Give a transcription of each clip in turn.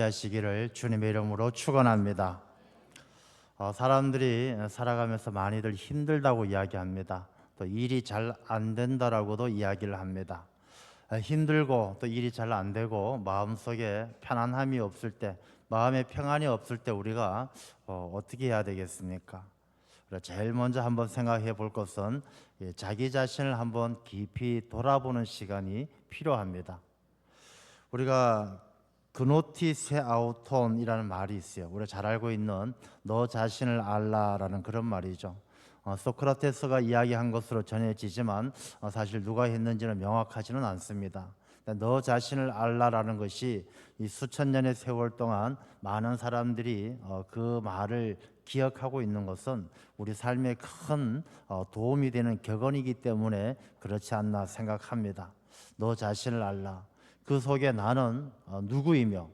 하시기를 주님의 이름으로 축원합니다. 사람들이 살아가면서 많이들 힘들다고 이야기합니다. 또 일이 잘 안 된다라고도 이야기를 합니다. 힘들고 또 일이 잘 안 되고 마음속에 편안함이 없을 때, 마음의 평안이 없을 때 우리가 어떻게 해야 되겠습니까? 제일 먼저 한번 생각해 볼 것은 자기 자신을 한번 깊이 돌아보는 시간이 필요합니다. 우리가 그노티 세 아우톤이라는 말이 있어요. 우리가 잘 알고 있는 너 자신을 알라라는 그런 말이죠. 소크라테스가 이야기한 것으로 전해지지만 사실 누가 했는지는 명확하지는 않습니다. 너 자신을 알라라는 것이 이 수천 년의 세월 동안 많은 사람들이 그 말을 기억하고 있는 것은 우리 삶에 큰 도움이 되는 격언이기 때문에 그렇지 않나 생각합니다. 너 자신을 알라. 그 속에 나는 누구이며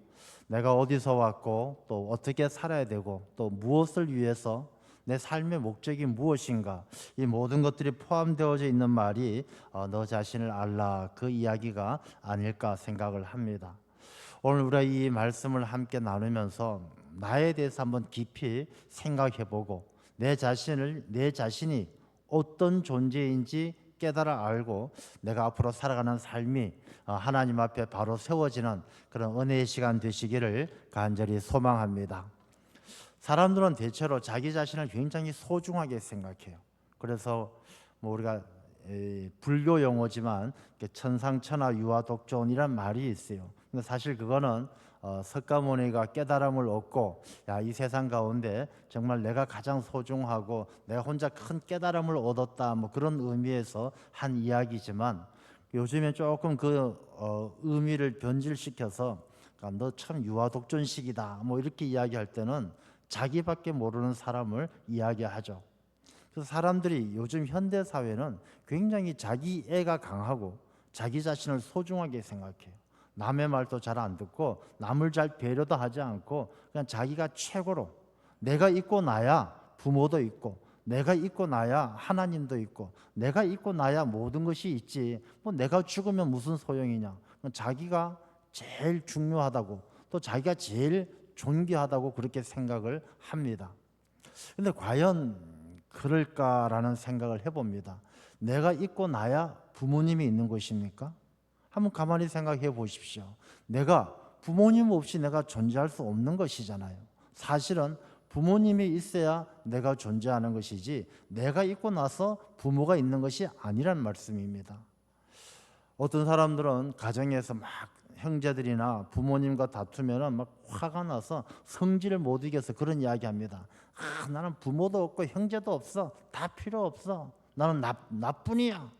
내가 어디서 왔고 또 어떻게 살아야 되고 또 무엇을 위해서 내 삶의 목적이 무엇인가, 이 모든 것들이 포함되어져 있는 말이 너 자신을 알라, 그 이야기가 아닐까 생각을 합니다. 오늘 우리가 이 말씀을 함께 나누면서 나에 대해서 한번 깊이 생각해 보고 내 자신이 어떤 존재인지 깨달아 알고 내가 앞으로 살아가는 삶이 하나님 앞에 바로 세워지는 그런 은혜의 시간 되시기를 간절히 소망합니다. 사람들은 대체로 자기 자신을 굉장히 소중하게 생각해요. 그래서 우리가 불교 용어지만 천상천하 유아독존이란 말이 있어요. 근데 사실 그거는 석가모니가 깨달음을 얻고 이 세상 가운데 정말 내가 가장 소중하고 내가 혼자 큰 깨달음을 얻었다, 그런 의미에서 한 이야기지만 요즘에 조금 그 의미를 변질시켜서 너 참 유아독존식이다 이렇게 이야기할 때는 자기밖에 모르는 사람을 이야기하죠. 그래서 사람들이 요즘 현대 사회는 굉장히 자기애가 강하고 자기 자신을 소중하게 생각해요. 남의 말도 잘 안 듣고 남을 잘 배려도 하지 않고 그냥 자기가 최고로, 내가 있고 나야 부모도 있고 내가 있고 나야 하나님도 있고 내가 있고 나야 모든 것이 있지, 내가 죽으면 무슨 소용이냐, 자기가 제일 중요하다고 또 자기가 제일 존귀하다고 그렇게 생각을 합니다. 근데 과연 그럴까라는 생각을 해봅니다. 내가 있고 나야 부모님이 있는 것입니까? 한번 가만히 생각해 보십시오. 내가 부모님 없이 내가 존재할 수 없는 것이잖아요. 사실은 부모님이 있어야 내가 존재하는 것이지 내가 있고 나서 부모가 있는 것이 아니란 말씀입니다. 어떤 사람들은 가정에서 막 형제들이나 부모님과 다투면 막 화가 나서 성질을 못 이겨서 그런 이야기합니다. 나는 부모도 없고 형제도 없어. 다 필요 없어. 나는 나뿐이야.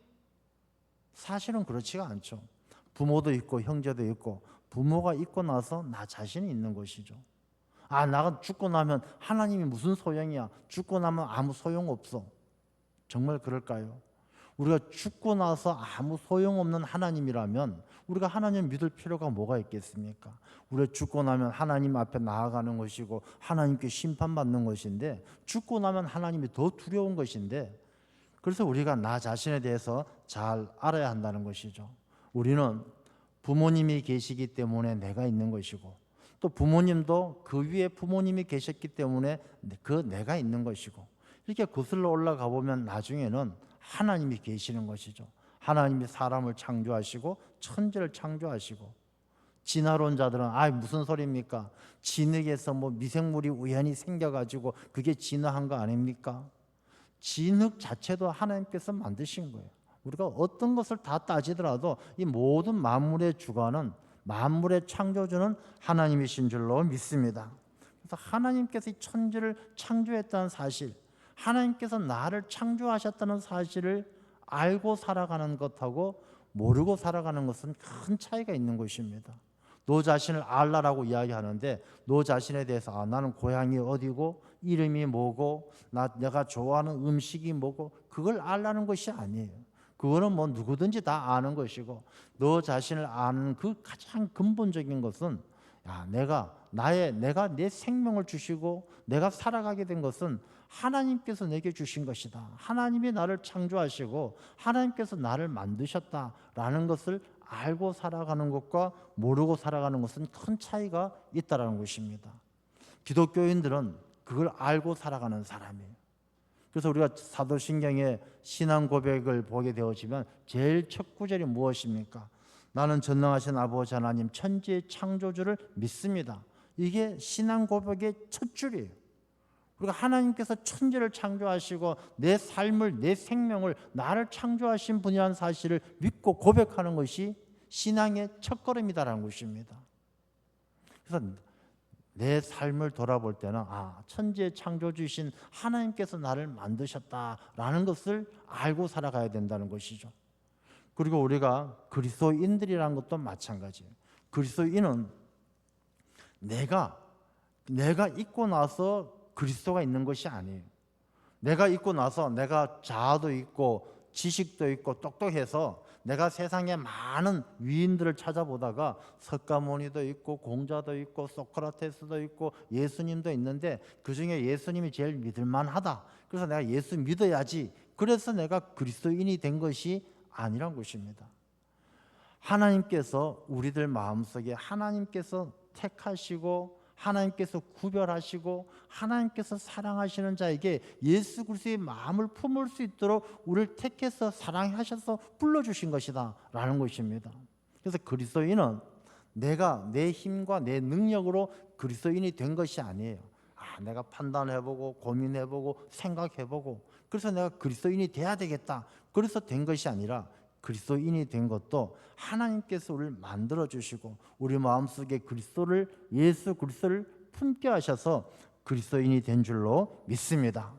사실은 그렇지가 않죠. 부모도 있고 형제도 있고 부모가 있고 나서 나 자신이 있는 것이죠. 나가 죽고 나면 하나님이 무슨 소용이야. 죽고 나면 아무 소용없어. 정말 그럴까요? 우리가 죽고 나서 아무 소용없는 하나님이라면 우리가 하나님 믿을 필요가 뭐가 있겠습니까? 우리가 죽고 나면 하나님 앞에 나아가는 것이고 하나님께 심판받는 것인데, 죽고 나면 하나님이 더 두려운 것인데, 그래서 우리가 나 자신에 대해서 잘 알아야 한다는 것이죠. 우리는 부모님이 계시기 때문에 내가 있는 것이고 또 부모님도 그 위에 부모님이 계셨기 때문에 그 내가 있는 것이고, 이렇게 거슬러 올라가 보면 나중에는 하나님이 계시는 것이죠. 하나님이 사람을 창조하시고 천지를 창조하시고, 진화론자들은 무슨 소리입니까? 진흙에서 미생물이 우연히 생겨가지고 그게 진화한 거 아닙니까? 진흙 자체도 하나님께서 만드신 거예요. 우리가 어떤 것을 다 따지더라도 이 모든 만물의 주관은, 만물의 창조주는 하나님이신 줄로 믿습니다. 그래서 하나님께서 이 천지를 창조했다는 사실, 하나님께서 나를 창조하셨다는 사실을 알고 살아가는 것하고 모르고 살아가는 것은 큰 차이가 있는 것입니다. 너 자신을 알라라고 이야기하는데 너 자신에 대해서 나는 고향이 어디고 이름이 뭐고 내가 좋아하는 음식이 뭐고 그걸 알라는 것이 아니에요. 그거는 누구든지 다 아는 것이고, 너 자신을 아는 그 가장 근본적인 것은 내가 내 생명을 주시고 내가 살아가게 된 것은 하나님께서 내게 주신 것이다. 하나님이 나를 창조하시고 하나님께서 나를 만드셨다라는 것을 알고 살아가는 것과 모르고 살아가는 것은 큰 차이가 있다는 것입니다. 기독교인들은 그걸 알고 살아가는 사람이에요. 그래서 우리가 사도신경의 신앙 고백을 보게 되어지면 제일 첫 구절이 무엇입니까? 나는 전능하신 아버지 하나님 천지의 창조주를 믿습니다. 이게 신앙 고백의 첫 줄이에요. 우리가 하나님께서 천지를 창조하시고 내 삶을, 내 생명을, 나를 창조하신 분이라는 사실을 믿고 고백하는 것이 신앙의 첫걸음이다라는 것입니다. 그래서 내 삶을 돌아볼 때는 천지의 창조주이신 하나님께서 나를 만드셨다라는 것을 알고 살아가야 된다는 것이죠. 그리고 우리가 그리스도인들이라는 것도 마찬가지예요. 그리스도인은 내가 있고 나서 그리스도가 있는 것이 아니에요. 내가 있고 나서 내가 자아도 있고 지식도 있고 똑똑해서 내가 세상에 많은 위인들을 찾아보다가 석가모니도 있고 공자도 있고 소크라테스도 있고 예수님도 있는데 그중에 예수님이 제일 믿을만하다. 그래서 내가 예수 믿어야지. 그래서 내가 그리스도인이 된 것이 아니란 것입니다. 하나님께서 우리들 마음속에 하나님께서 택하시고 하나님께서 구별하시고 하나님께서 사랑하시는 자에게 예수 그리스도의 마음을 품을 수 있도록 우리를 택해서 사랑하셔서 불러주신 것이다 라는 것입니다. 그래서 그리스도인은 내가 내 힘과 내 능력으로 그리스도인이 된 것이 아니에요. 내가 판단해보고 고민해보고 생각해보고 그래서 내가 그리스도인이 돼야 되겠다 그래서 된 것이 아니라 그리스도인이 된 것도 하나님께서 우리를 만들어주시고 우리 마음속에 예수 그리스도를 품게 하셔서 그리스도인이 된 줄로 믿습니다.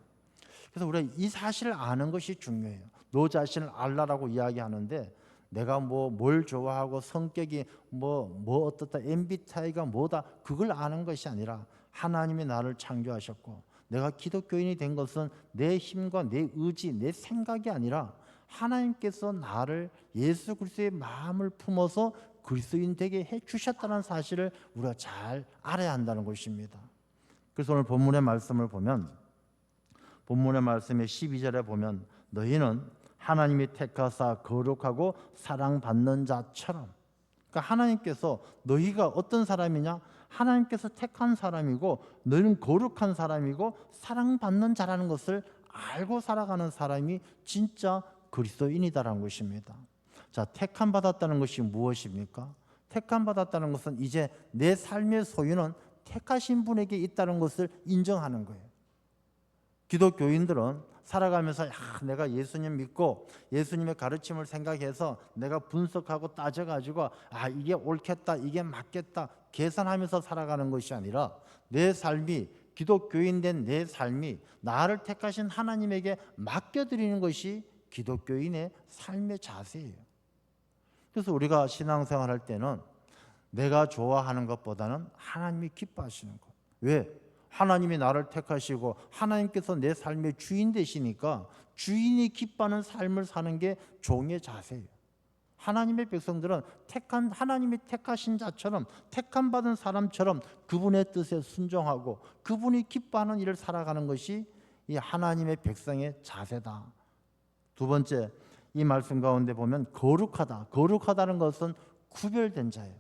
그래서 우리가 이 사실을 아는 것이 중요해요. 너 자신을 알라라고 이야기하는데 내가 뭘 좋아하고 성격이 어떻다 MBTI가 뭐다 그걸 아는 것이 아니라 하나님이 나를 창조하셨고 내가 기독교인이 된 것은 내 힘과 내 의지 내 생각이 아니라 하나님께서 나를 예수 그리스도의 마음을 품어서 그리스도인 되게 해주셨다는 사실을 우리가 잘 알아야 한다는 것입니다. 그래서 오늘 본문의 말씀을 보면 본문의 말씀의 12절에 보면 너희는 하나님이 택하사 거룩하고 사랑받는 자처럼 그러니까 하나님께서 너희가 어떤 사람이냐 하나님께서 택한 사람이고 너희는 거룩한 사람이고 사랑받는 자라는 것을 알고 살아가는 사람이 진짜 그리스도인이다라는 것입니다. 자, 택함 받았다는 것이 무엇입니까? 택함 받았다는 것은 이제 내 삶의 소유는 택하신 분에게 있다는 것을 인정하는 거예요. 기독교인들은 살아가면서 내가 예수님 믿고 예수님의 가르침을 생각해서 내가 분석하고 따져가지고 이게 옳겠다 이게 맞겠다 계산하면서 살아가는 것이 아니라 내 삶이 기독교인 된 내 삶이 나를 택하신 하나님에게 맡겨드리는 것이 기독교인의 삶의 자세예요. 그래서 우리가 신앙생활 할 때는 내가 좋아하는 것보다는 하나님이 기뻐하시는 것. 왜? 하나님이 나를 택하시고 하나님께서 내 삶의 주인 되시니까 주인이 기뻐하는 삶을 사는 게 종의 자세예요. 하나님의 백성들은 하나님이 택하신 자처럼 택함 받은 사람처럼 그분의 뜻에 순종하고 그분이 기뻐하는 일을 살아가는 것이 이 하나님의 백성의 자세다. 두 번째, 이 말씀 가운데 보면 거룩하다. 거룩하다는 것은 구별된 자예요.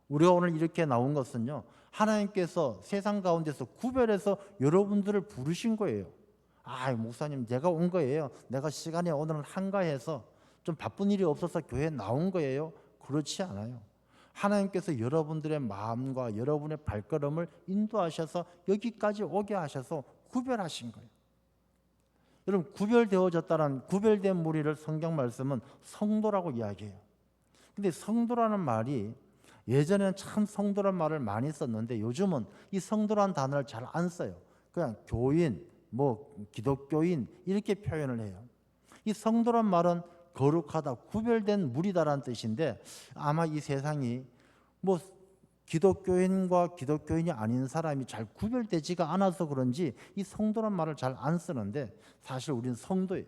우리가 오늘 이렇게 나온 것은요, 하나님께서 세상 가운데서 구별해서 여러분들을 부르신 거예요. 목사님 내가 온 거예요. 내가 시간이 오늘은 한가해서 좀 바쁜 일이 없어서 교회에 나온 거예요. 그렇지 않아요. 하나님께서 여러분들의 마음과 여러분의 발걸음을 인도하셔서 여기까지 오게 하셔서 구별하신 거예요. 여러분 구별되어졌다는 구별된 무리를 성경 말씀은 성도라고 이야기해요. 근데 성도라는 말이 예전에는 참 성도란 말을 많이 썼는데 요즘은 이 성도란 단어를 잘 안 써요. 그냥 교인, 기독교인 이렇게 표현을 해요. 이 성도란 말은 거룩하다, 구별된 무리다라는 뜻인데 아마 이 세상이 기독교인과 기독교인이 아닌 사람이 잘 구별되지가 않아서 그런지 이 성도란 말을 잘 안 쓰는데 사실 우리는 성도예요.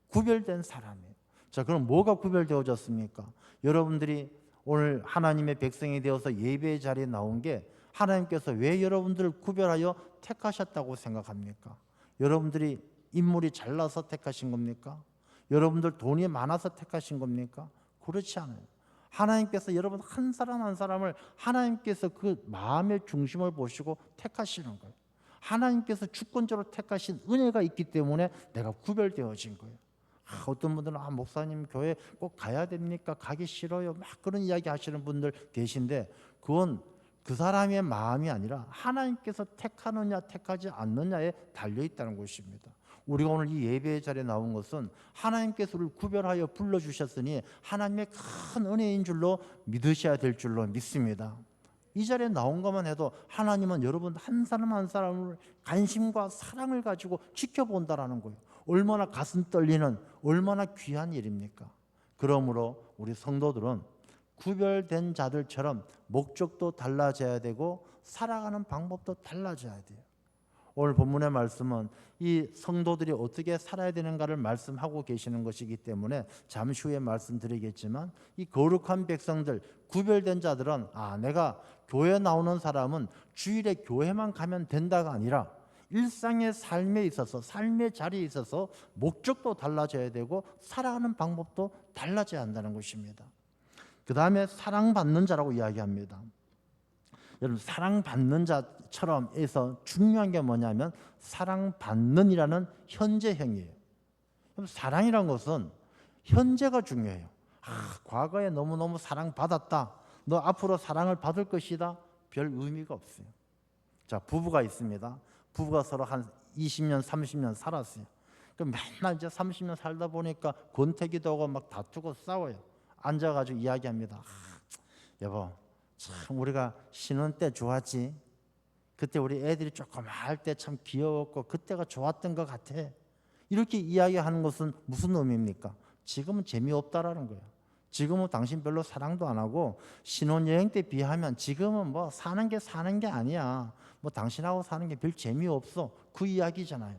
구별된 사람이에요. 자, 그럼 뭐가 구별되어졌습니까? 여러분들이 오늘 하나님의 백성이 되어서 예배의 자리에 나온 게 하나님께서 왜 여러분들을 구별하여 택하셨다고 생각합니까? 여러분들이 인물이 잘나서 택하신 겁니까? 여러분들 돈이 많아서 택하신 겁니까? 그렇지 않아요. 하나님께서 여러분 한 사람 한 사람을 하나님께서 그 마음의 중심을 보시고 택하시는 거예요. 하나님께서 주권적으로 택하신 은혜가 있기 때문에 내가 구별되어진 거예요. 어떤 분들은 목사님 교회 꼭 가야 됩니까? 가기 싫어요. 막 그런 이야기 하시는 분들 계신데 그건 그 사람의 마음이 아니라 하나님께서 택하느냐 택하지 않느냐에 달려있다는 것입니다. 우리가 오늘 이 예배의 자리에 나온 것은 하나님께서 우리를 구별하여 불러주셨으니 하나님의 큰 은혜인 줄로 믿으셔야 될 줄로 믿습니다. 이 자리에 나온 것만 해도 하나님은 여러분 한 사람 한 사람을 관심과 사랑을 가지고 지켜본다라는 거예요. 얼마나 가슴 떨리는 얼마나 귀한 일입니까? 그러므로 우리 성도들은 구별된 자들처럼 목적도 달라져야 되고 살아가는 방법도 달라져야 돼요. 오늘 본문의 말씀은 이 성도들이 어떻게 살아야 되는가를 말씀하고 계시는 것이기 때문에 잠시 후에 말씀드리겠지만 이 거룩한 백성들, 구별된 자들은 내가 교회 나오는 사람은 주일에 교회만 가면 된다가 아니라 일상의 삶에 있어서 삶의 자리에 있어서 목적도 달라져야 되고 살아가는 방법도 달라져야 한다는 것입니다. 그 다음에 사랑받는 자라고 이야기합니다. 여러분 사랑받는 자처럼 해서 중요한 게 뭐냐면 사랑받는이라는 현재형이에요. 사랑이란 것은 현재가 중요해요. 과거에 너무너무 사랑받았다. 너 앞으로 사랑을 받을 것이다. 별 의미가 없어요. 자, 부부가 있습니다. 부부가 서로 한 20년, 30년 살았어요. 그럼 맨날 이제 30년 살다 보니까 권태기도 하고 막 다투고 싸워요. 앉아가지고 이야기합니다. 여보, 참 우리가 신혼 때 좋았지. 그때 우리 애들이 조금 할 때 참 귀여웠고 그때가 좋았던 것 같아. 이렇게 이야기하는 것은 무슨 의미입니까? 지금은 재미없다라는 거예요. 지금은 당신 별로 사랑도 안 하고 신혼여행 때 비하면 지금은 뭐 사는 게 아니야. 뭐 당신하고 사는 게 별 재미없어. 그 이야기잖아요.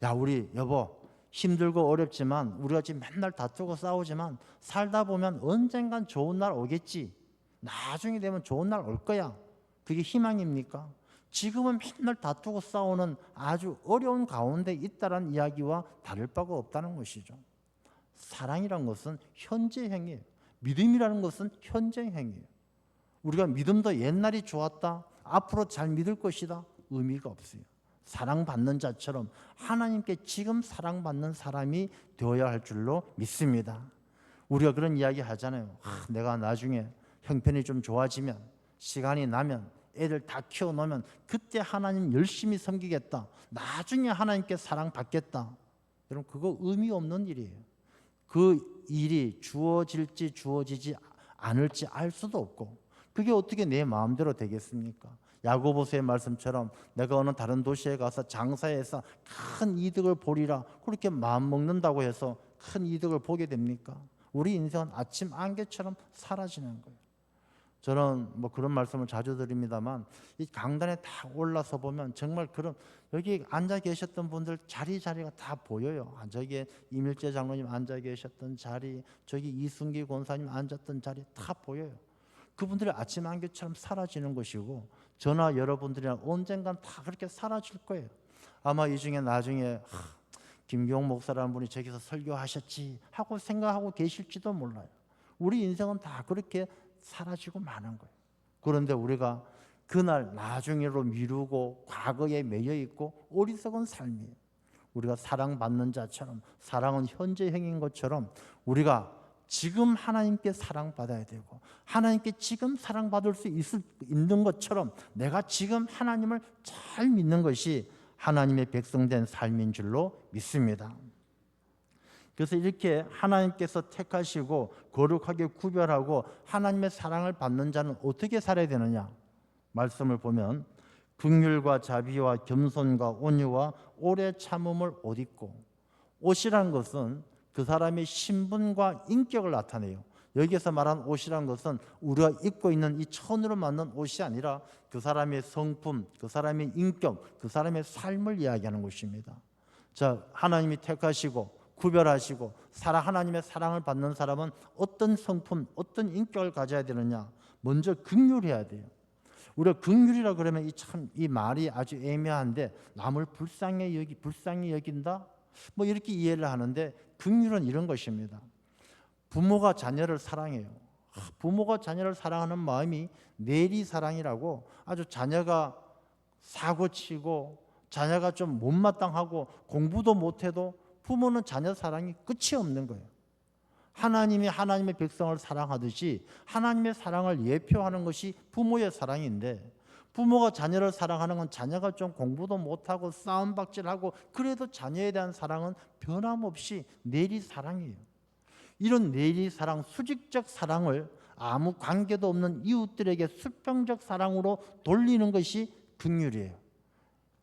야, 우리 여보 힘들고 어렵지만 우리가 지금 맨날 다투고 싸우지만 살다 보면 언젠간 좋은 날 오겠지. 나중에 되면 좋은 날 올 거야. 그게 희망입니까? 지금은 맨날 다투고 싸우는 아주 어려운 가운데 있다는 이야기와 다를 바가 없다는 것이죠. 사랑이란 것은 현재형이에요. 믿음이라는 것은 현재형이에요. 우리가 믿음도 옛날이 좋았다, 앞으로 잘 믿을 것이다, 의미가 없어요. 사랑받는 자처럼 하나님께 지금 사랑받는 사람이 되어야 할 줄로 믿습니다. 우리가 그런 이야기 하잖아요. 내가 나중에 형편이 좀 좋아지면, 시간이 나면, 애들 다 키워놓으면 그때 하나님 열심히 섬기겠다. 나중에 하나님께 사랑받겠다. 여러분 그거 의미 없는 일이에요. 그 일이 주어질지 주어지지 않을지 알 수도 없고 그게 어떻게 내 마음대로 되겠습니까? 야고보서의 말씀처럼 내가 어느 다른 도시에 가서 장사해서 큰 이득을 보리라 그렇게 마음 먹는다고 해서 큰 이득을 보게 됩니까? 우리 인생은 아침 안개처럼 사라지는 거예요. 저는 뭐 그런 말씀을 자주 드립니다만 이 강단에 다 올라서 보면 정말 그런 여기 앉아 계셨던 분들 자리가 다 보여요. 저기에 이밀재 장로님 앉아 계셨던 자리, 저기 이순기 권사님 앉았던 자리 다 보여요. 그분들이 아침 안개처럼 사라지는 것이고 저나 여러분들이나 언젠간 다 그렇게 사라질 거예요. 아마 이 중에 나중에 김기용 목사라는 분이 저기서 설교하셨지 하고 생각하고 계실지도 몰라요. 우리 인생은 다 그렇게 사라지고 마는 거예요. 그런데 우리가 그날 나중에로 미루고 과거에 매여 있고 어리석은 삶이에요. 우리가 사랑받는 자처럼 사랑은 현재형인 것처럼 우리가 지금 하나님께 사랑받아야 되고 하나님께 지금 사랑받을 수 있는 것처럼 내가 지금 하나님을 잘 믿는 것이 하나님의 백성된 삶인 줄로 믿습니다. 그래서 이렇게 하나님께서 택하시고 거룩하게 구별하고 하나님의 사랑을 받는 자는 어떻게 살아야 되느냐? 말씀을 보면 긍휼과 자비와 겸손과 온유와 오래 참음을 옷 입고, 옷이란 것은 그 사람의 신분과 인격을 나타내요. 여기에서 말한 옷이란 것은 우리가 입고 있는 이 천으로 만든 옷이 아니라 그 사람의 성품, 그 사람의 인격, 그 사람의 삶을 이야기하는 것입니다. 자, 하나님이 택하시고 구별하시고 하나님의 사랑을 받는 사람은 어떤 성품, 어떤 인격을 가져야 되느냐? 먼저 긍휼해야 돼요. 우리가 긍휼이라 그러면 이 말이 아주 애매한데 남을 불쌍히 여긴다? 뭐 이렇게 이해를 하는데 긍휼은 이런 것입니다. 부모가 자녀를 사랑해요. 부모가 자녀를 사랑하는 마음이 내리사랑이라고, 아주 자녀가 사고치고 자녀가 좀 못마땅하고 공부도 못해도 부모는 자녀 사랑이 끝이 없는 거예요. 하나님이 하나님의 백성을 사랑하듯이 하나님의 사랑을 예표하는 것이 부모의 사랑인데, 부모가 자녀를 사랑하는 건 자녀가 좀 공부도 못하고 싸움박질하고 그래도 자녀에 대한 사랑은 변함없이 내리사랑이에요. 이런 내리사랑, 수직적 사랑을 아무 관계도 없는 이웃들에게 수평적 사랑으로 돌리는 것이 긍휼이에요.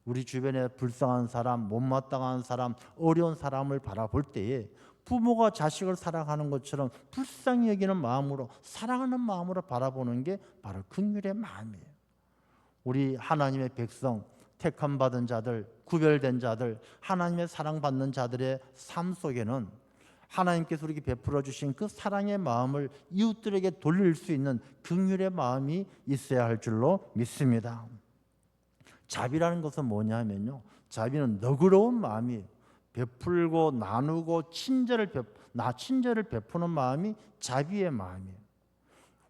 우리 주변에 불쌍한 사람, 못마땅한 사람, 어려운 사람을 바라볼 때에 부모가 자식을 사랑하는 것처럼 불쌍히 여기는 마음으로, 사랑하는 마음으로 바라보는 게 바로 긍휼의 마음이에요. 우리 하나님의 백성, 택함받은 자들, 구별된 자들, 하나님의 사랑받는 자들의 삶 속에는 하나님께서 우리에게 베풀어 주신 그 사랑의 마음을 이웃들에게 돌릴 수 있는 긍휼의 마음이 있어야 할 줄로 믿습니다. 자비라는 것은 뭐냐면요, 자비는 너그러운 마음이에요. 베풀고 나누고 친절을 베푸는 마음이 자비의 마음이에요.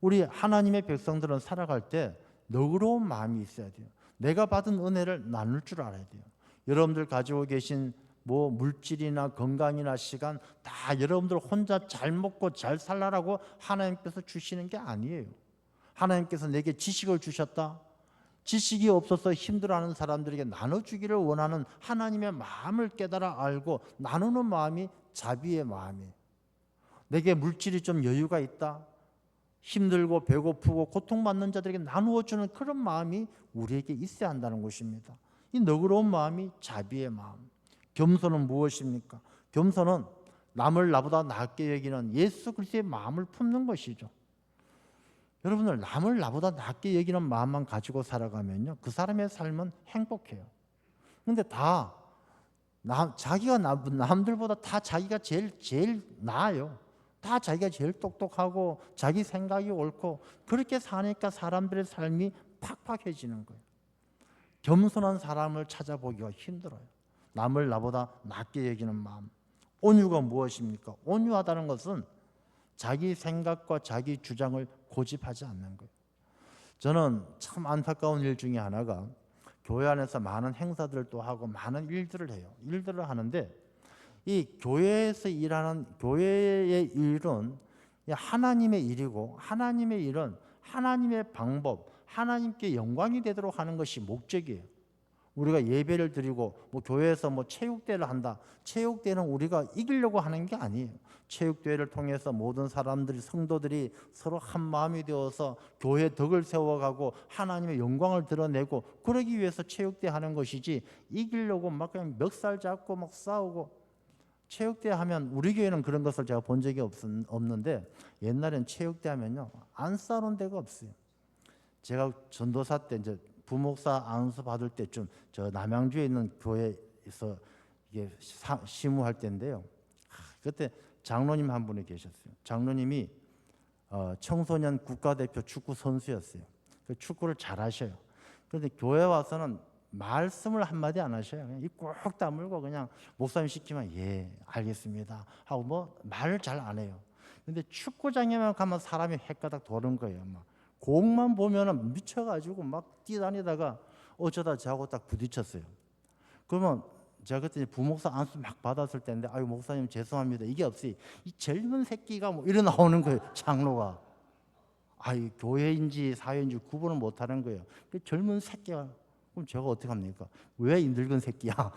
우리 하나님의 백성들은 살아갈 때 너그러운 마음이 있어야 돼요. 내가 받은 은혜를 나눌 줄 알아야 돼요. 여러분들 가지고 계신 뭐 물질이나 건강이나 시간 다 여러분들 혼자 잘 먹고 잘 살라라고 하나님께서 주시는 게 아니에요. 하나님께서 내게 지식을 주셨다, 지식이 없어서 힘들어하는 사람들에게 나눠주기를 원하는 하나님의 마음을 깨달아 알고 나누는 마음이 자비의 마음이에요. 내게 물질이 좀 여유가 있다, 힘들고 배고프고 고통받는 자들에게 나누어 주는 그런 마음이 우리에게 있어야 한다는 것입니다. 이 너그러운 마음이 자비의 마음. 겸손은 무엇입니까? 겸손은 남을 나보다 낫게 여기는 예수 그리스도의 마음을 품는 것이죠. 여러분들, 남을 나보다 낫게 여기는 마음만 가지고 살아가면요, 그 사람의 삶은 행복해요. 근데 자기가 남들보다 다 자기가 제일 나아요. 다 자기가 제일 똑똑하고 자기 생각이 옳고 그렇게 사니까 사람들의 삶이 팍팍해지는 거예요. 겸손한 사람을 찾아보기가 힘들어요. 남을 나보다 낫게 여기는 마음. 온유가 무엇입니까? 온유하다는 것은 자기 생각과 자기 주장을 고집하지 않는 거예요. 저는 참 안타까운 일 중에 하나가, 교회 안에서 많은 행사들을 또 하고 많은 일들을 해요. 일들을 하는데 이 교회에서 일하는 교회의 일은 하나님의 일이고, 하나님의 일은 하나님의 방법, 하나님께 영광이 되도록 하는 것이 목적이에요. 우리가 예배를 드리고 뭐 교회에서 뭐 체육대회를 한다. 체육대회는 우리가 이기려고 하는 게 아니에요. 체육대회를 통해서 모든 사람들이, 성도들이 서로 한 마음이 되어서 교회 덕을 세워가고 하나님의 영광을 드러내고 그러기 위해서 체육대회 하는 것이지, 이기려고 막 그냥 멱살 잡고 막 싸우고. 체육대회 하면, 우리 교회는 그런 것을 제가 본 적이 없는데 옛날엔 체육대회 하면요, 안 싸우는 데가 없어요. 제가 전도사 때 이제 부목사 안수 받을 때쯤 저 남양주에 있는 교회에서 이게 시무할 때인데요. 그때 장로님 한 분이 계셨어요. 장로님이 청소년 국가대표 축구 선수였어요. 축구를 잘하셔요. 그런데 교회 와서는 말씀을 한마디 안 하셔요. 그냥 입 꼭 다물고 그냥 목사님 시키면 예 알겠습니다 하고 뭐 말을 잘 안 해요. 근데 축구장에만 가면 사람이 헷가닥 도는 거예요. 막 공만 보면은 미쳐가지고 막 뛰다니다가 어쩌다 저하고 딱 부딪혔어요. 그러면 제가 그때 부목사 안수 막 받았을 때인데, 아유 목사님 죄송합니다, 이게 없어요. 이 젊은 새끼가 뭐 이래 나오는 거예요. 장로가. 아이 교회인지 사회인지 구분을 못하는 거예요. 그 젊은 새끼가. 그럼 제가 어떻게 합니까? 왜 이 늙은 새끼야?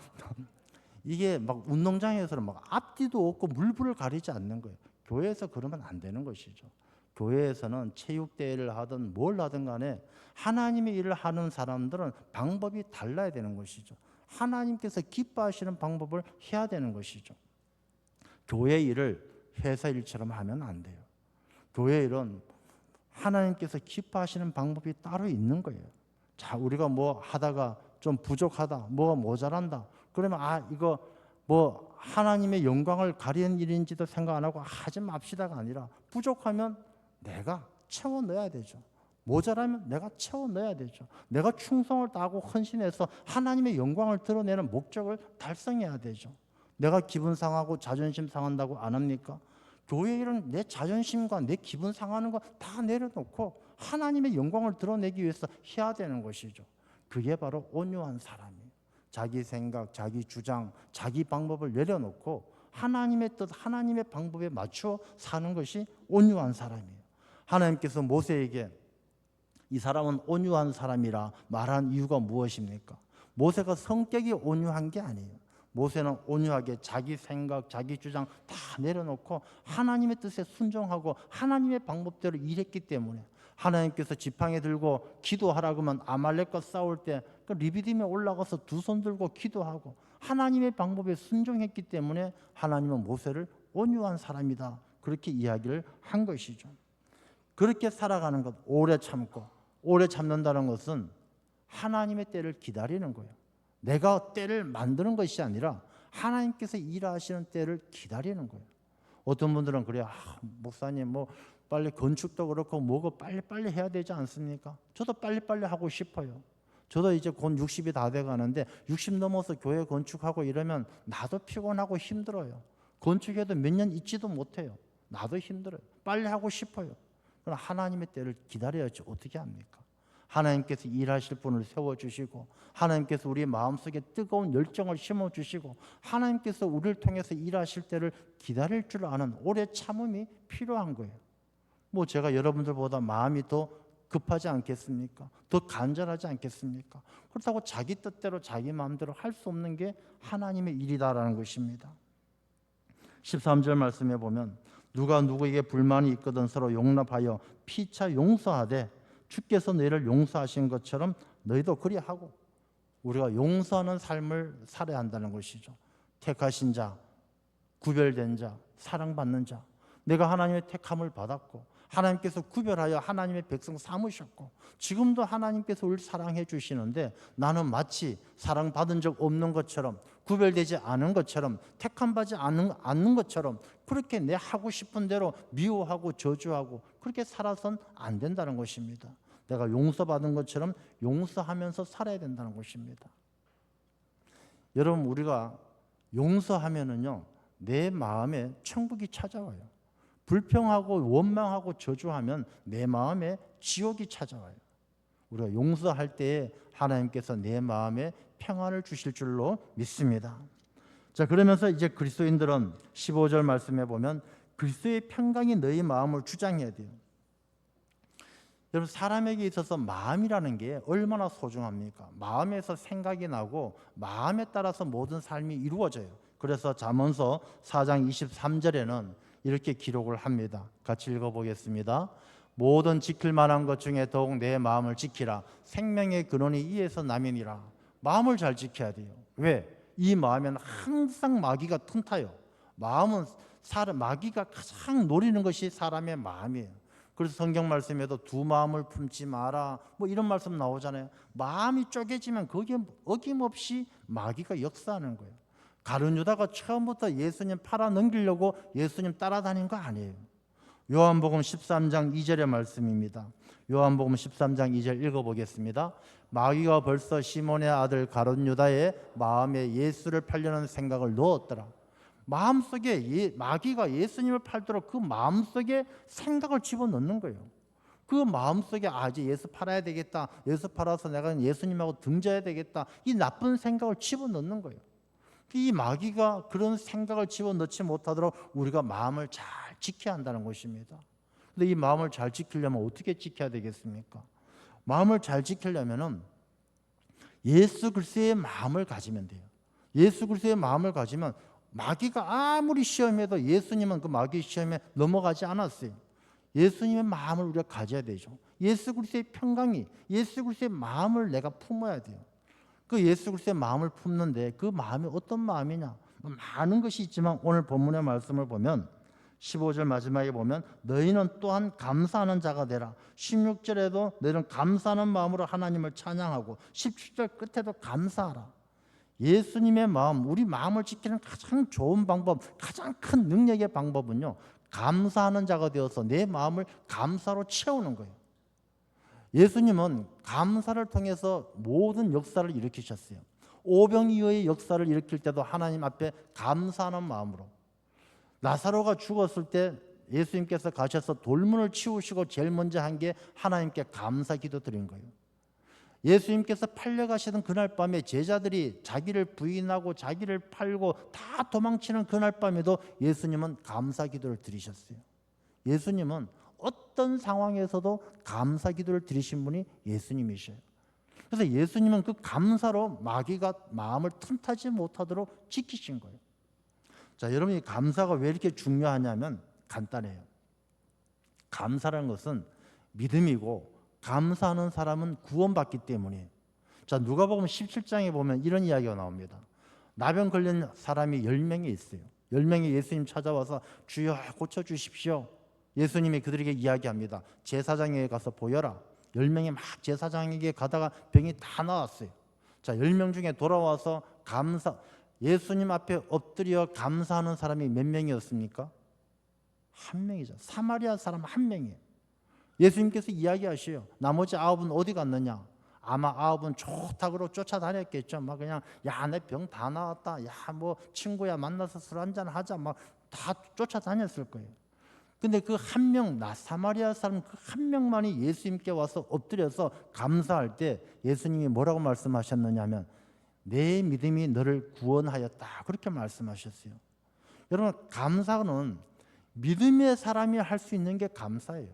이게 막 운동장에서는 막 앞뒤도 없고 물불을 가리지 않는 거예요. 교회에서 그러면 안 되는 것이죠. 교회에서는 체육대회를 하든 뭘 하든 간에 하나님의 일을 하는 사람들은 방법이 달라야 되는 것이죠. 하나님께서 기뻐하시는 방법을 해야 되는 것이죠. 교회 일을 회사 일처럼 하면 안 돼요. 교회 일은 하나님께서 기뻐하시는 방법이 따로 있는 거예요. 자, 우리가 뭐 하다가 좀 부족하다, 뭐가 모자란다, 그러면 이거 뭐 하나님의 영광을 가리는 일인지도 생각 안 하고 하지 맙시다가 아니라, 부족하면 내가 채워 넣어야 되죠. 모자라면 내가 채워 넣어야 되죠. 내가 충성을 다하고 헌신해서 하나님의 영광을 드러내는 목적을 달성해야 되죠. 내가 기분 상하고 자존심 상한다고 안 합니까? 교회 일은 내 자존심과 내 기분 상하는 거 다 내려놓고 하나님의 영광을 드러내기 위해서 해야 되는 것이죠. 그게 바로 온유한 사람이에요. 자기 생각, 자기 주장, 자기 방법을 내려놓고 하나님의 뜻, 하나님의 방법에 맞추어 사는 것이 온유한 사람이에요. 하나님께서 모세에게 이 사람은 온유한 사람이라 말한 이유가 무엇입니까? 모세가 성격이 온유한 게 아니에요. 모세는 온유하게 자기 생각, 자기 주장 다 내려놓고 하나님의 뜻에 순종하고 하나님의 방법대로 일했기 때문에 하나님께서 지팡이 들고 기도하라고 하면 아말렉과 싸울 때 그 리비딤에 올라가서 두 손 들고 기도하고 하나님의 방법에 순종했기 때문에 하나님은 모세를 온유한 사람이다, 그렇게 이야기를 한 것이죠. 그렇게 살아가는 것, 오래 참고, 오래 참는다는 것은 하나님의 때를 기다리는 거예요. 내가 때를 만드는 것이 아니라 하나님께서 일하시는 때를 기다리는 거예요. 어떤 분들은 그래요. 목사님 뭐 빨리 건축도 그렇고 뭐고 빨리빨리 해야 되지 않습니까? 저도 빨리빨리 하고 싶어요. 저도 이제 곧 60이 다 돼가는데 60 넘어서 교회 건축하고 이러면 나도 피곤하고 힘들어요. 건축해도 몇 년 있지도 못해요. 나도 힘들어요. 빨리 하고 싶어요. 그럼 하나님의 때를 기다려야지 어떻게 합니까? 하나님께서 일하실 분을 세워주시고 하나님께서 우리 마음속에 뜨거운 열정을 심어주시고 하나님께서 우리를 통해서 일하실 때를 기다릴 줄 아는 오래 참음이 필요한 거예요. 뭐 제가 여러분들보다 마음이 더 급하지 않겠습니까? 더 간절하지 않겠습니까? 그렇다고 자기 뜻대로 자기 마음대로 할 수 없는 게 하나님의 일이다라는 것입니다. 13절 말씀에 보면 누가 누구에게 불만이 있거든 서로 용납하여 피차 용서하되 주께서 너희를 용서하신 것처럼 너희도 그리하고, 우리가 용서하는 삶을 살아야 한다는 것이죠. 택하신 자, 구별된 자, 사랑받는 자, 내가 하나님의 택함을 받았고 하나님께서 구별하여 하나님의 백성 삼으셨고 지금도 하나님께서 우리를 사랑해 주시는데 나는 마치 사랑받은 적 없는 것처럼, 구별되지 않은 것처럼, 택함받지 않는 것처럼 그렇게 내 하고 싶은 대로 미워하고 저주하고 그렇게 살아선 안 된다는 것입니다. 내가 용서받은 것처럼 용서하면서 살아야 된다는 것입니다. 여러분, 우리가 용서하면은요 내 마음에 천국이 찾아와요. 불평하고 원망하고 저주하면 내 마음에 지옥이 찾아와요. 우리가 용서할 때에 하나님께서 내 마음에 평안을 주실 줄로 믿습니다. 자, 그러면서 이제 그리스도인들은 15절 말씀에 보면 그리스도의 평강이 너희 마음을 주장해야 돼요. 여러분, 사람에게 있어서 마음이라는 게 얼마나 소중합니까? 마음에서 생각이 나고 마음에 따라서 모든 삶이 이루어져요. 그래서 잠언서 4장 23절에는 이렇게 기록을 합니다. 같이 읽어보겠습니다. 모든 지킬 만한 것 중에 더욱 내 마음을 지키라. 생명의 근원이 이에서 남이니라. 마음을 잘 지켜야 돼요. 왜? 이 마음에는 항상 마귀가 틈타요. 마음은 마귀가 가장 노리는 것이 사람의 마음이에요. 그래서 성경 말씀에도 두 마음을 품지 마라 뭐 이런 말씀 나오잖아요. 마음이 쪼개지면 거기에 어김없이 마귀가 역사하는 거예요. 가룟 유다가 처음부터 예수님 팔아 넘기려고 예수님 따라다닌 거 아니에요. 요한복음 13장 2절의 말씀입니다. 요한복음 13장 2절 읽어보겠습니다. 마귀가 벌써 시몬의 아들 가룟 유다의 마음에 예수를 팔려는 생각을 넣었더라. 마음속에 마귀가 예수님을 팔도록 그 마음속에 생각을 집어넣는 거예요. 그 마음속에 이제 예수 팔아야 되겠다, 예수 팔아서 내가 예수님하고 등져야 되겠다, 이 나쁜 생각을 집어넣는 거예요. 이 마귀가 그런 생각을 집어넣지 못하도록 우리가 마음을 잘 지켜야 한다는 것입니다. 그런데 이 마음을 잘 지키려면 어떻게 지켜야 되겠습니까? 마음을 잘 지키려면 예수 그리스도의 마음을 가지면 돼요. 예수 그리스도의 마음을 가지면 마귀가 아무리 시험해도 예수님은 그 마귀 시험에 넘어가지 않았어요. 예수님의 마음을 우리가 가져야 되죠. 예수 그리스도의 평강이, 예수 그리스도의 마음을 내가 품어야 돼요. 그 예수 그리스도의 마음을 품는데 그 마음이 어떤 마음이냐? 많은 것이 있지만 오늘 본문의 말씀을 보면 15절 마지막에 보면 너희는 또한 감사하는 자가 되라. 16절에도 너희는 감사하는 마음으로 하나님을 찬양하고 17절 끝에도 감사하라. 예수님의 마음, 우리 마음을 지키는 가장 좋은 방법, 가장 큰 능력의 방법은요, 감사하는 자가 되어서 내 마음을 감사로 채우는 거예요. 예수님은 감사를 통해서 모든 역사를 일으키셨어요. 오병이어의 역사를 일으킬 때도 하나님 앞에 감사하는 마음으로, 나사로가 죽었을 때 예수님께서 가셔서 돌문을 치우시고 제일 먼저 한 게 하나님께 감사 기도 드린 거예요. 예수님께서 팔려가시던 그날 밤에 제자들이 자기를 부인하고 자기를 팔고 다 도망치는 그날 밤에도 예수님은 감사 기도를 드리셨어요. 예수님은 어떤 상황에서도 감사 기도를 드리신 분이 예수님이셔요. 그래서 예수님은 그 감사로 마귀가 마음을 틈타지 못하도록 지키신 거예요. 자, 여러분, 이 감사가 왜 이렇게 중요하냐면 간단해요. 감사라는 것은 믿음이고 감사하는 사람은 구원받기 때문이에요. 자, 누가복음 17장에 보면 이런 이야기가 나옵니다. 나병 걸린 사람이 10명이 있어요. 10명이 예수님 찾아와서 주여 고쳐주십시오. 예수님이 그들에게 이야기합니다. 제사장에게 가서 보여라. 10명이 막 제사장에게 가다가 병이 다 나았어요. 자, 10명 중에 돌아와서 예수님 앞에 엎드려 감사하는 사람이 몇 명이었습니까? 한 명이죠. 사마리아 사람 한 명이에요. 예수님께서 이야기하셔요. 나머지 9은 어디 갔느냐? 아마 9은 좋다고 쫓아다녔겠죠. 막 그냥 야, 내 병 다 나았다. 야, 뭐 친구야 만나서 술 한잔 하자. 막 다 쫓아다녔을 거예요. 근데 그 한 명, 사마리아 사람 그 한 명만이 예수님께 와서 엎드려서 감사할 때 예수님이 뭐라고 말씀하셨느냐 하면 내 믿음이 너를 구원하였다. 그렇게 말씀하셨어요. 여러분, 감사는 믿음의 사람이 할 수 있는 게 감사예요.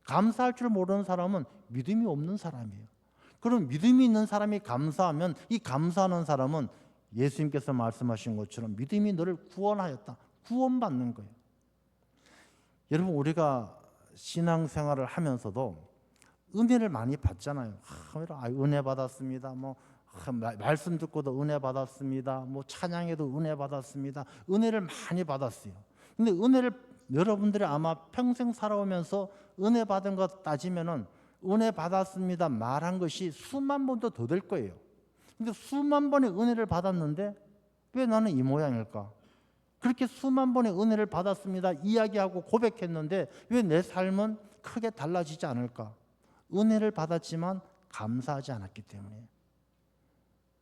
감사할 줄 모르는 사람은 믿음이 없는 사람이에요. 그럼 믿음이 있는 사람이 감사하면 이 감사하는 사람은 예수님께서 말씀하신 것처럼 믿음이 너를 구원하였다. 구원받는 거예요. 여러분, 우리가 신앙생활을 하면서도 은혜를 많이 받잖아요. 은혜 받았습니다. 말씀 듣고도 은혜 받았습니다. 찬양에도 은혜 받았습니다. 은혜를 많이 받았어요. 근데 은혜를 여러분들이 아마 평생 살아오면서 은혜 받은 것 따지면은 은혜 받았습니다 말한 것이 수만 번도 더 될 거예요. 근데 수만 번의 은혜를 받았는데 왜 나는 이 모양일까? 그렇게 수만 번의 은혜를 받았습니다 이야기하고 고백했는데 왜 내 삶은 크게 달라지지 않을까? 은혜를 받았지만 감사하지 않았기 때문에.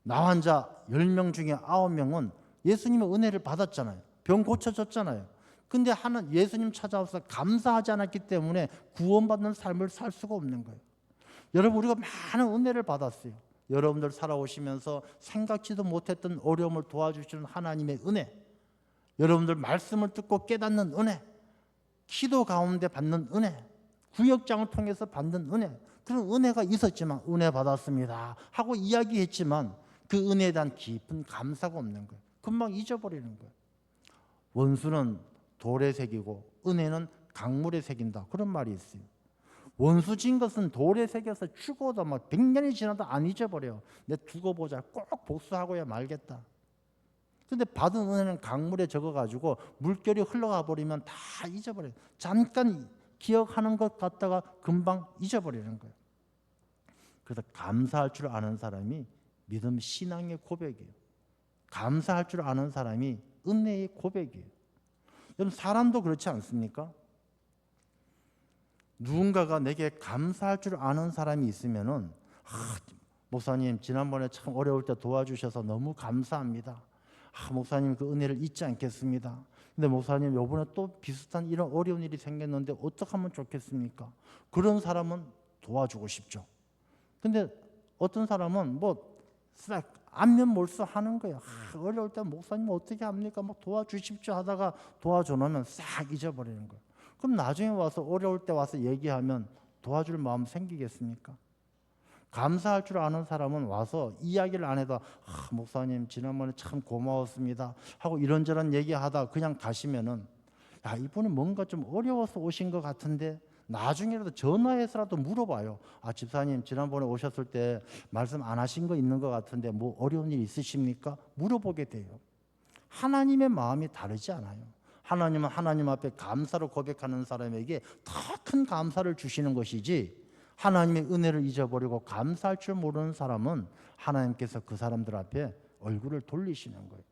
나 환자 10명 중에 9명은 예수님의 은혜를 받았잖아요. 병 고쳐졌잖아요. 근데 예수님 찾아와서 감사하지 않았기 때문에 구원받는 삶을 살 수가 없는 거예요. 여러분, 우리가 많은 은혜를 받았어요. 여러분들 살아오시면서 생각지도 못했던 어려움을 도와주시는 하나님의 은혜, 여러분들 말씀을 듣고 깨닫는 은혜, 기도 가운데 받는 은혜, 구역장을 통해서 받는 은혜, 그런 은혜가 있었지만 은혜 받았습니다 하고 이야기했지만 그 은혜에 대한 깊은 감사가 없는 거예요. 금방 잊어버리는 거예요. 원수는 돌에 새기고 은혜는 강물에 새긴다. 그런 말이 있어요. 원수 진 것은 돌에 새겨서 죽어도 100년이 지나도 안 잊어버려요. 내 두고 보자. 꼭 복수하고야 말겠다. 근데 받은 은혜는 강물에 적어가지고 물결이 흘러가 버리면 다 잊어버려요. 잠깐 기억하는 것 같다가 금방 잊어버리는 거예요. 그래서 감사할 줄 아는 사람이 믿음 신앙의 고백이에요. 감사할 줄 아는 사람이 은혜의 고백이에요. 여러분, 사람도 그렇지 않습니까? 누군가가 내게 감사할 줄 아는 사람이 있으면은 목사님 지난번에 참 어려울 때 도와주셔서 너무 감사합니다. 목사님 그 은혜를 잊지 않겠습니다. 근데 목사님 이번에 또 비슷한 이런 어려운 일이 생겼는데 어떻게 하면 좋겠습니까? 그런 사람은 도와주고 싶죠. 근데 어떤 사람은 안면몰수하는 거예요. 어려울 때 목사님 어떻게 합니까? 도와주십시오 하다가 도와줘 놓으면 싹 잊어버리는 거예요. 그럼 나중에 와서 어려울 때 와서 얘기하면 도와줄 마음 생기겠습니까? 감사할 줄 아는 사람은 와서 이야기를 안 해도 목사님 지난번에 참 고마웠습니다 하고 이런저런 얘기하다 그냥 가시면은 이번에 뭔가 좀 어려워서 오신 것 같은데 나중에라도 전화해서라도 물어봐요. 집사님 지난번에 오셨을 때 말씀 안 하신 거 있는 것 같은데 뭐 어려운 일 있으십니까? 물어보게 돼요. 하나님의 마음이 다르지 않아요. 하나님은 하나님 앞에 감사로 고백하는 사람에게 더 큰 감사를 주시는 것이지, 하나님의 은혜를 잊어버리고 감사할 줄 모르는 사람은 하나님께서 그 사람들 앞에 얼굴을 돌리시는 거예요.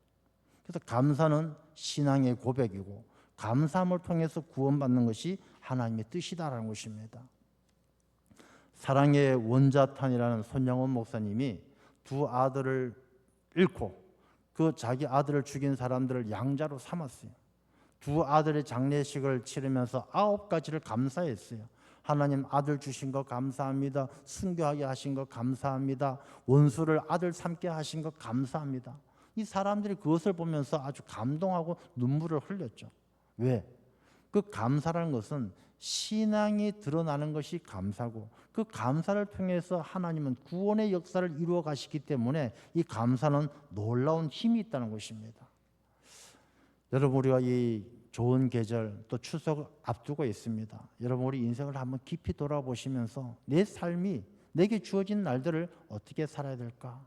그래서 감사는 신앙의 고백이고 감사함을 통해서 구원받는 것이 하나님의 뜻이다라는 것입니다. 사랑의 원자탄이라는 손영원 목사님이 두 아들을 잃고 그 자기 아들을 죽인 사람들을 양자로 삼았어요. 두 아들의 장례식을 치르면서 9가지를 감사했어요. 하나님 아들 주신 거 감사합니다. 순교하게 하신 거 감사합니다. 원수를 아들 삼게 하신 거 감사합니다. 이 사람들이 그것을 보면서 아주 감동하고 눈물을 흘렸죠. 왜? 그 감사라는 것은 신앙이 드러나는 것이 감사고, 그 감사를 통해서 하나님은 구원의 역사를 이루어 가시기 때문에 이 감사는 놀라운 힘이 있다는 것입니다. 여러분, 우리가 이 좋은 계절 또 추석을 앞두고 있습니다. 여러분, 우리 인생을 한번 깊이 돌아보시면서 내 삶이 내게 주어진 날들을 어떻게 살아야 될까?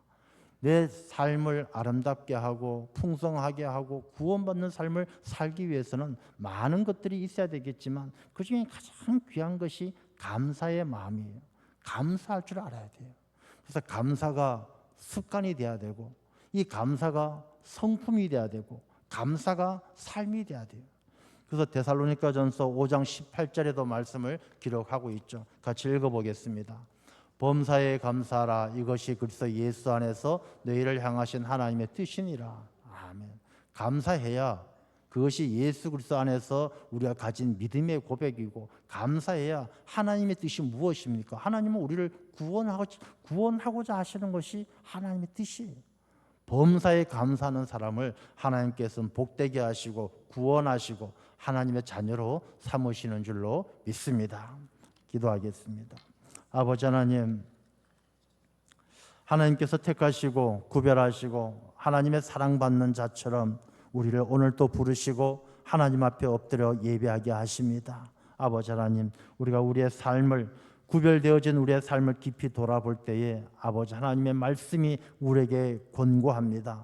내 삶을 아름답게 하고 풍성하게 하고 구원받는 삶을 살기 위해서는 많은 것들이 있어야 되겠지만 그 중에 가장 귀한 것이 감사의 마음이에요. 감사할 줄 알아야 돼요. 그래서 감사가 습관이 돼야 되고, 이 감사가 성품이 돼야 되고, 감사가 삶이 돼야 돼요. 그래서 데살로니가전서 5장 18절에도 말씀을 기록하고 있죠. 같이 읽어보겠습니다. 범사에 감사하라. 이것이 그리스도 예수 안에서 너희를 향하신 하나님의 뜻이니라. 아멘. 감사해야 그것이 예수 그리스도 안에서 우리가 가진 믿음의 고백이고, 감사해야 하나님의 뜻이 무엇입니까? 하나님은 우리를 구원하고자 하시는 것이 하나님의 뜻이에요. 범사에 감사하는 사람을 하나님께서는 복되게 하시고 구원하시고 하나님의 자녀로 삼으시는 줄로 믿습니다. 기도하겠습니다. 아버지 하나님, 하나님께서 택하시고 구별하시고 하나님의 사랑받는 자처럼 우리를 오늘 또 부르시고 하나님 앞에 엎드려 예배하게 하십니다. 아버지 하나님, 우리가 우리의 삶을, 구별되어진 우리의 삶을 깊이 돌아볼 때에 아버지 하나님의 말씀이 우리에게 권고합니다.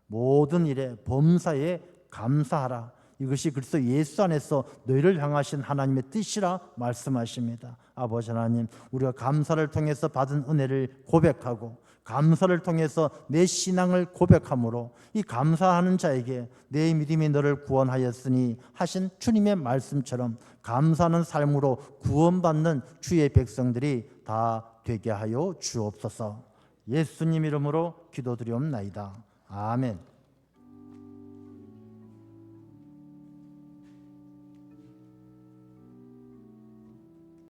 모든 일에 범사에 감사하라. 이것이 그리스도 예수 안에서 너희를 향하신 하나님의 뜻이라 말씀하십니다. 아버지 하나님, 우리가 감사를 통해서 받은 은혜를 고백하고 감사를 통해서 내 신앙을 고백함으로 이 감사하는 자에게 내 믿음이 너를 구원하였으니 하신 주님의 말씀처럼 감사하는 삶으로 구원받는 주의 백성들이 다 되게 하여 주옵소서. 예수님 이름으로 기도드리옵나이다. 아멘.